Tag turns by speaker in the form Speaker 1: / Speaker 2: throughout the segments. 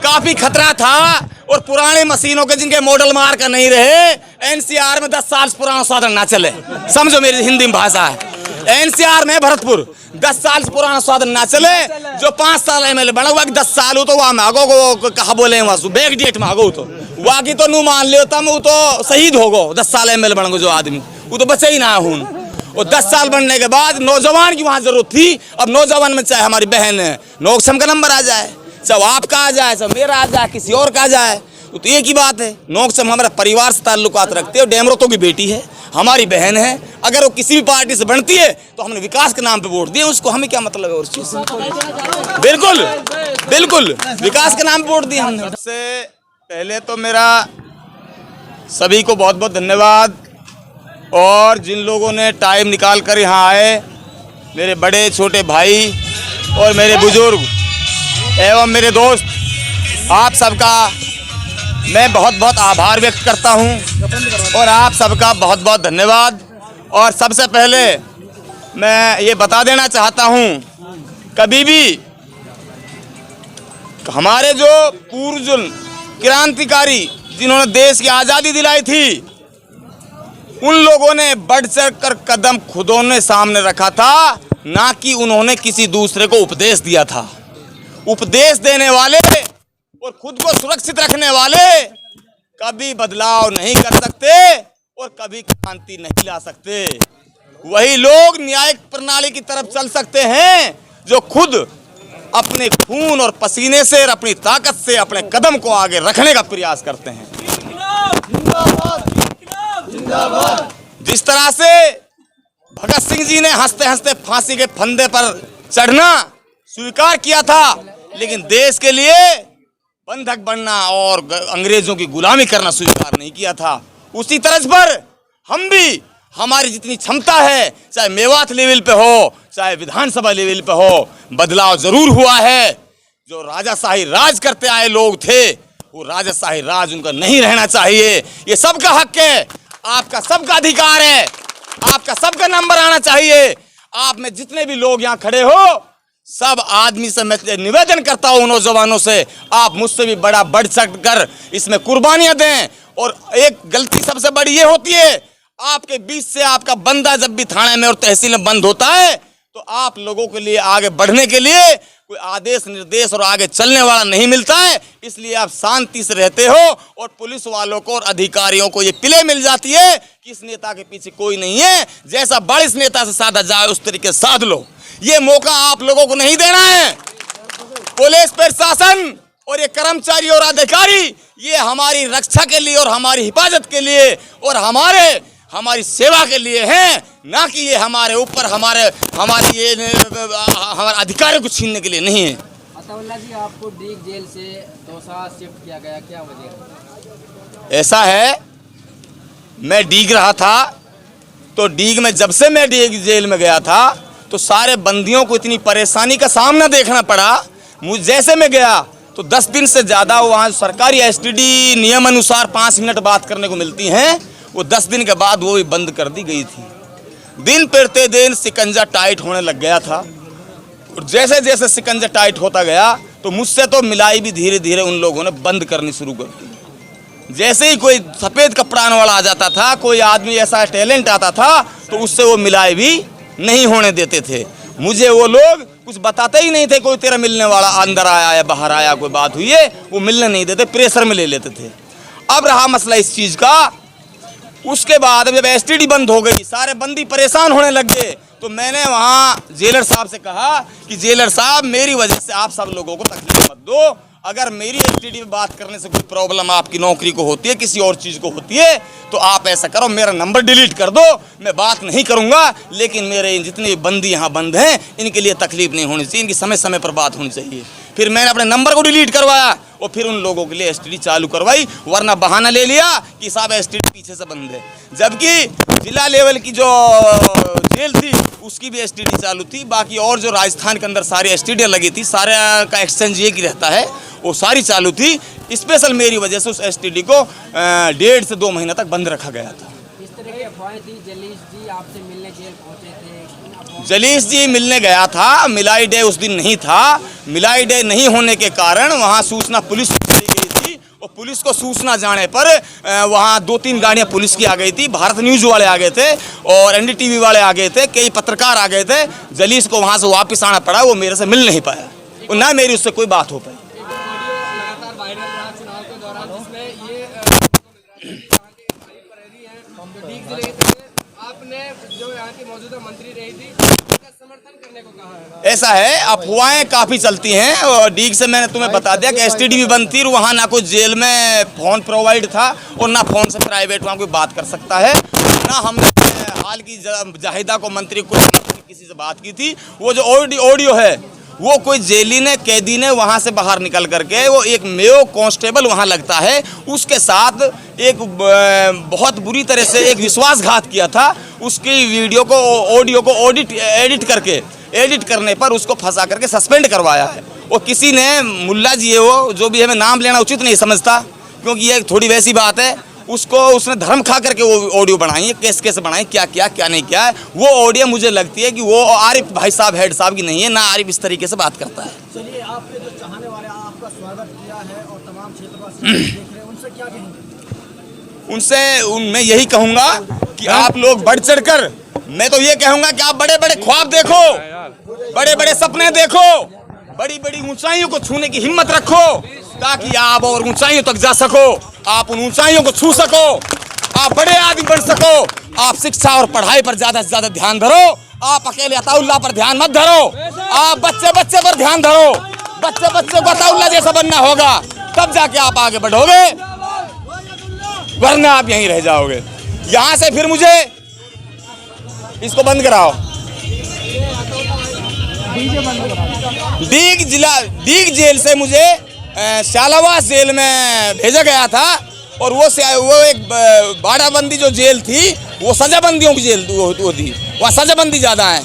Speaker 1: काफी खतरा था और पुराने मशीनों के जिनके मॉडल मार कर नहीं रहे, एनसीआर में 10 साल पुराना साधन ना चले, समझो मेरी हिंदी में भाषा है। एनसीआर में भरतपुर 10 साल से पुराना साधन ना चले, जो 5 साल एमएलए बना हुआ 10 साल हो तो वहाँ मांगो को कहा बोले वहाँ बैक डेट मांगो तो वहाँ की तो नू मान लियो तम वो तो शहीद हो गो। 10 साल एमएलए बन गो जो आदमी वो तो बचे ही ना हूँ। और 10 साल बनने के बाद नौजवान की वहाँ जरूरत थी। अब नौजवान में चाहे हमारी बहन नोकसम का नंबर आ जाए, चाहे आपका आ जाए, चाहे मेरा आ जाए, किसी और का आ जाए, तो एक ही बात है। नोकसम हमारे परिवार से ताल्लुकात रखते हो, डेमरोतो की बेटी है, हमारी बहन है। अगर वो किसी भी पार्टी से बनती है तो हमने विकास के नाम पे वोट दिए, उसको हमें क्या मतलब है उस चीज से? बिल्कुल बिल्कुल विकास के नाम पे वोट दिए हमने। सबसे पहले तो मेरा सभी को बहुत बहुत धन्यवाद, और जिन लोगों ने टाइम निकाल कर यहाँ आए, मेरे बड़े छोटे भाई और मेरे बुजुर्ग एवं मेरे दोस्त, आप सबका मैं बहुत बहुत आभार व्यक्त करता हूँ और आप सबका बहुत बहुत धन्यवाद। और सबसे पहले मैं ये बता देना चाहता हूँ, कभी भी हमारे जो पूर्व क्रांतिकारी जिन्होंने देश की आज़ादी दिलाई थी, उन लोगों ने बढ़ चढ़ कर कदम खुदों ने सामने रखा था, ना कि उन्होंने किसी दूसरे को उपदेश दिया था। उपदेश देने वाले और खुद को सुरक्षित रखने वाले कभी बदलाव नहीं कर सकते और कभी क्रांति नहीं ला सकते। वही लोग न्यायिक प्रणाली की तरफ चल सकते हैं जो खुद अपने खून और पसीने से और अपनी ताकत से अपने कदम को आगे रखने का प्रयास करते हैं। जिस तरह से भगत सिंह जी ने हंसते हंसते फांसी के फंदे पर चढ़ना स्वीकार किया था, लेकिन देश के लिए बंधक बनना और अंग्रेजों की गुलामी करना स्वीकार नहीं किया था। उसी तरह पर हम भी, हमारी जितनी क्षमता है, चाहे मेवात लेवल पे हो, चाहे विधानसभा लेवल पे हो, बदलाव जरूर हुआ है। जो राजाशाही राज करते आए लोग थे, वो राजाशाही राज उनका नहीं रहना चाहिए। ये सबका हक है, आपका सबका अधिकार है, आपका सबका नंबर आना चाहिए। आप में जितने भी लोग यहाँ खड़े हो, सब आदमी से मैं निवेदन करता हूँ, नौजवानों से, आप मुझसे भी बढ़ चढ़ कर इसमें कुर्बानियां दें। और एक गलती सबसे बड़ी ये होती है, आपके बीच से आपका बंदा जब भी थाने में और तहसील में बंद होता है, तो आप लोगों के लिए आगे बढ़ने के लिए कोई आदेश निर्देश और आगे चलने वाला नहीं मिलता है। इसलिए आप शांति से रहते हो और पुलिस वालों को और अधिकारियों को ये पिले मिल जाती है कि इस नेता के पीछे कोई नहीं है, जैसा बड़ इस नेता से साधा जाए उस तरीके से साध लो। ये मौका आप लोगों को नहीं देना है। पुलिस प्रशासन और ये कर्मचारी और अधिकारी ये हमारी रक्षा के लिए और हमारी हिफाजत के लिए और हमारी सेवा के लिए हैं, ना कि ये हमारे ऊपर हमारे अधिकारों को छीनने के लिए नहीं है।
Speaker 2: अताउल्लाह जी, आपको डीग जेल से दौसा शिफ्ट किया गया, क्या वजह?
Speaker 1: ऐसा है, मैं डीग रहा था, तो डीग में जब से मैं डीग जेल में गया था तो सारे बंदियों को इतनी परेशानी का सामना देखना पड़ा। मुझ जैसे मैं गया तो 10 दिन से ज़्यादा वहाँ सरकारी एसटीडी नियम अनुसार 5 मिनट बात करने को मिलती हैं, वो 10 दिन के बाद वो भी बंद कर दी गई थी। दिन पड़ते दिन शिकंजा टाइट होने लग गया था, और जैसे जैसे शिकंजा टाइट होता गया तो मुझसे तो मिलाई भी धीरे धीरे उन लोगों ने बंद करनी शुरू कर दी। जैसे ही कोई सफ़ेद कपड़ा वाला आ जाता था, कोई आदमी ऐसा टैलेंट आता था, तो उससे वो मिलाई भी नहीं होने देते थे। मुझे वो लोग कुछ बताते ही नहीं थे, कोई तेरा मिलने वाला अंदर आया या बाहर आया, कोई बात हुई है, वो मिलने नहीं देते, प्रेशर में ले लेते थे। अब रहा मसला इस चीज़ का, उसके बाद जब एसटीडी बंद हो गई, सारे बंदी परेशान होने लग गए, तो मैंने वहाँ जेलर साहब से कहा कि जेलर साहब, मेरी वजह से आप सब लोगों को तकलीफ मत दो। अगर मेरी एसटीडी में बात करने से कोई प्रॉब्लम आपकी नौकरी को होती है, किसी और चीज़ को होती है, तो आप ऐसा करो, मेरा नंबर डिलीट कर दो, मैं बात नहीं करूँगा। लेकिन मेरे जितने बंदी यहाँ बंद हैं, इनके लिए तकलीफ नहीं होनी चाहिए, इनकी समय समय पर बात होनी चाहिए। फिर मैंने अपने नंबर को डिलीट करवाया और फिर उन लोगों के लिए एसटीडी चालू करवाई, वरना बहाना ले लिया कि साहब एसटीडी पीछे से बंद है। जबकि जिला लेवल की जो जेल थी उसकी भी एसटीडी चालू थी, बाकी और जो राजस्थान के अंदर सारी एसटीडी लगी थी, सारे का एक्सचेंज एक ही रहता है, वो सारी चालू थी। स्पेशल मेरी वजह से उस एसटीडी को 1.5 से 2 महीना तक बंद रखा गया था।
Speaker 2: इस तरह की अफवाहें थी, जलीस जी आपसे मिलने जेल पहुंचे थे,
Speaker 1: जलीस जी मिलने गया था, मिलाई डे उस दिन नहीं था। मिलाई डे नहीं होने के कारण वहाँ सूचना पुलिस को दी गई थी और पुलिस को सूचना जाने पर वहाँ 2-3 गाड़ियाँ पुलिस की आ गई थी, भारत न्यूज़ वाले आ गए थे और एनडीटीवी वाले आ गए थे, कई पत्रकार आ गए थे। जलीस को वहाँ से वापस आना पड़ा, वो मेरे से मिल नहीं पाया और ना मेरी उससे कोई बात हो पाई।
Speaker 2: लगातार वायरल रहा चुनाव के दौरान, जिसमें ये डीग जिले के आपने जो यहाँ की मौजूदा मंत्री रही थी उनका समर्थन करने को कहा है।
Speaker 1: ऐसा है, अफवाहें काफ़ी चलती हैं और डीग से मैंने तुम्हें बता दिया कि एसटीडी भी बंद थी और वहाँ ना कोई जेल में फ़ोन प्रोवाइड था और ना फ़ोन से प्राइवेट वहाँ कोई बात कर सकता है, ना हमने हाल की जाहिदा को मंत्री को किसी से बात की थी। वो जो ऑडियो है वो कोई जेली ने कैदी ने वहाँ से बाहर निकल करके, वो एक मेयो कांस्टेबल वहाँ लगता है, उसके साथ एक बहुत बुरी तरह से एक विश्वासघात किया था। उसकी वीडियो को ऑडियो को एडिट करने पर उसको फंसा करके सस्पेंड करवाया है। और किसी ने मुल्ला जी है वो, जो भी है, मैं नाम लेना उचित नहीं समझता क्योंकि ये थोड़ी वैसी बात है, उसको उसने धर्म खा करके वो ऑडियो बनाई है, कैसे बनाई, क्या किया क्या नहीं किया है। वो ऑडियो मुझे लगती है कि वो आरिफ भाई साहब हेड साहब की नहीं है, ना आरिफ इस तरीके से बात करता है।
Speaker 3: चलिए, आपके जो चाहने वाले आपका स्वागत किया है और तमाम क्षेत्रवासी देख रहे हैं, उनसे क्या कहेंगे?
Speaker 1: मैं यही कहूँगा कि आप लोग बढ़ चढ़ कर, मैं तो ये कहूँगा कि आप बड़े बड़े ख्वाब देखो, बड़े बड़े सपने देखो, बड़ी बड़ी ऊंचाइयों को छूने की हिम्मत रखो ताकि आप और ऊंचाइयों तक जा सको, आप उन ऊंचाइयों को छू सको, आप बड़े आदमी बन सको। आप शिक्षा और पढ़ाई पर ज्यादा से ज्यादा ध्यान धरो, आप अकेले अताउल्लाह पर ध्यान मत धरो, आप बच्चे पर ध्यान धरो। बच्चे को अताउल्लाह जैसा बनना होगा, तब जाके आप आगे बढ़ोगे, वरना आप यहीं रह जाओगे। यहाँ से फिर मुझे इसको बंद कराओ, डीग जेल से मुझे शालावास जेल में भेजा गया था और वो एक बाड़ाबंदी जो जेल थी वो सजाबंदियों की जेल वो थी, वहाँ सजाबंदी ज़्यादा है।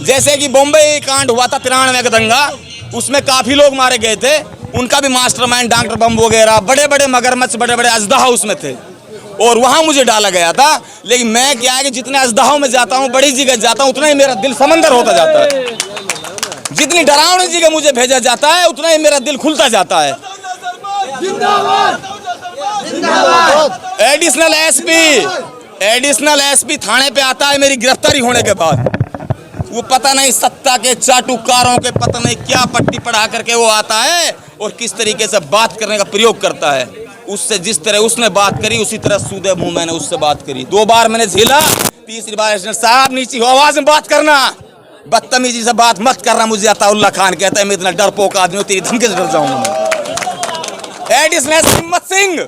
Speaker 1: जैसे कि बॉम्बे कांड हुआ था 93 का दंगा, उसमें काफ़ी लोग मारे गए थे, उनका भी मास्टरमाइंड डॉक्टर बम वगैरह बड़े बड़े मगरमच्छ बड़े बड़े अजदहा उसमें थे और वहाँ मुझे डाला गया था। लेकिन मैं क्या है कि जितने अजदहाओं में जाता हूँ, बड़ी जगह जाता हूँ, उतना ही मेरा दिल समंदर होता जाता है। जितनी डरावनी जगह मुझे भेजा जाता है उतना ही मेरा दिल खुलता जाता है। एडिशनल एसपी थाने पे आता है मेरी गिरफ्तारी होने के बाद, वो पता नहीं सत्ता के चाटुकारों के पता नहीं क्या पट्टी पढ़ा करके वो आता है और किस तरीके से बात करने का प्रयोग करता है। उससे जिस तरह उसने बात करी उसी तरह सूदे मुंह मैंने उससे बात करी। 2 बार मैंने झेला, तीसरी बार साहब नीचे हो आवाज में बात करना, बदतमीजी से बात मत करना। मुझे अताउल्लाह खान कहता है मैं इतना डरपोक आदमी हूँ, तेरी धमकी से डर जाऊंगा मैं। एडिशनल हिम्मत सिंह,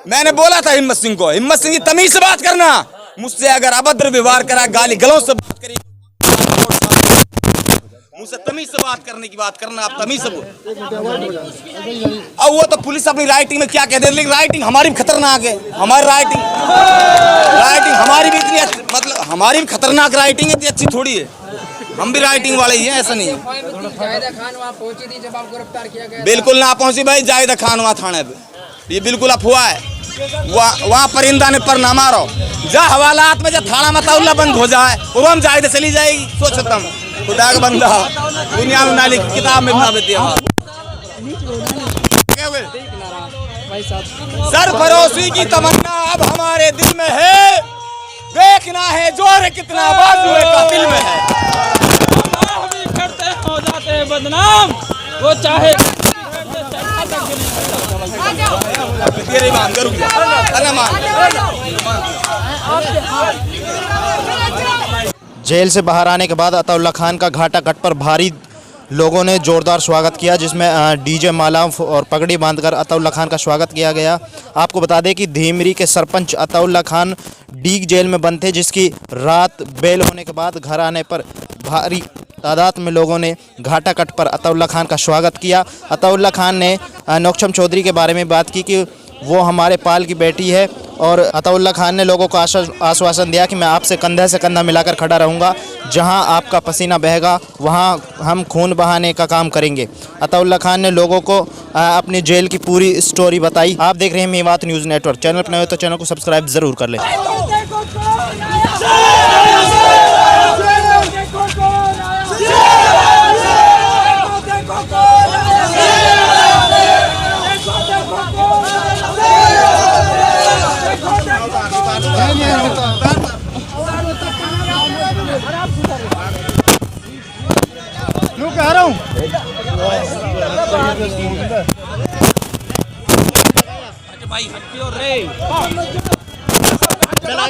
Speaker 1: मैंने बोला था हिम्मत सिंह को, हिम्मत सिंह की तमीज से बात करना। मुझसे अगर अभद्र व्यवहार करा, गाली गलौज से बात करी, मुझसे तमीज से बात करने की बात करना, आप तमीज से अब वो तो पुलिस अपनी राइटिंग में क्या कहते हैं, लेकिन राइटिंग हमारी भी खतरनाक है। हमारी राइटिंग हमारी भी इतनी मतलब हमारी भी खतरनाक राइटिंग है, इतनी अच्छी थोड़ी है। हम भी राइटिंग वाले ही हैं, ऐसा नहीं है।
Speaker 2: जाहिदा खान वहाँ पहुंची थी जब आपको गिरफ्तार किया गया?
Speaker 1: बिल्कुल ना पहुंची भाई जाहिदा खान वहाँ थाने पे, ये बिल्कुल अफवाह है। वहाँ परिंदा ने पर ना मारो, जा हवालात में जब थाना मताउल्ला बंद हो जाए और हम जाहिदा चली जाएगी। सोचता हूँ खुदा का बंदा दुनिया में नाली की किताब में बना देती है। सरफरोशी की तमन्ना अब हमारे दिल में है, देखना है जोर कितना बाजुए का दिल में है।
Speaker 4: हो जाते हैं बदनाम, वो चाहे
Speaker 3: जेल से बाहर आने के बाद अताउल्लाह खान का घाटा घाट पर भारी लोगों ने जोरदार स्वागत किया, जिसमें डीजे माला और पगड़ी बांधकर अताउल्लाह खान का स्वागत किया गया। आपको बता दें कि धीमरी के सरपंच अताउल्लाह खान डीग जेल में बंद थे, जिसकी रात बेल होने के बाद घर आने पर भारी तादाद में लोगों ने घाटा कट पर अताउल्लाह खान का स्वागत किया। अताउल्लाह खान ने नौक्षम चौधरी के बारे में बात की कि वो हमारे पाल की बेटी है और अताउल्लाह खान ने लोगों को आश्वासन दिया कि मैं आपसे कंधे से कंधा मिलाकर खड़ा रहूँगा, जहां आपका पसीना बहेगा वहां हम खून बहाने का काम करेंगे। अताउल्लाह खान ने लोगों को अपनी जेल की पूरी स्टोरी बताई। आप देख रहे हैं मेवात न्यूज़ नेटवर्क, चैनल पर नए हो तो चैनल को सब्सक्राइब ज़रूर कर लें। क्यों कह रहा हूँ
Speaker 4: भाई हटियो रे
Speaker 3: चला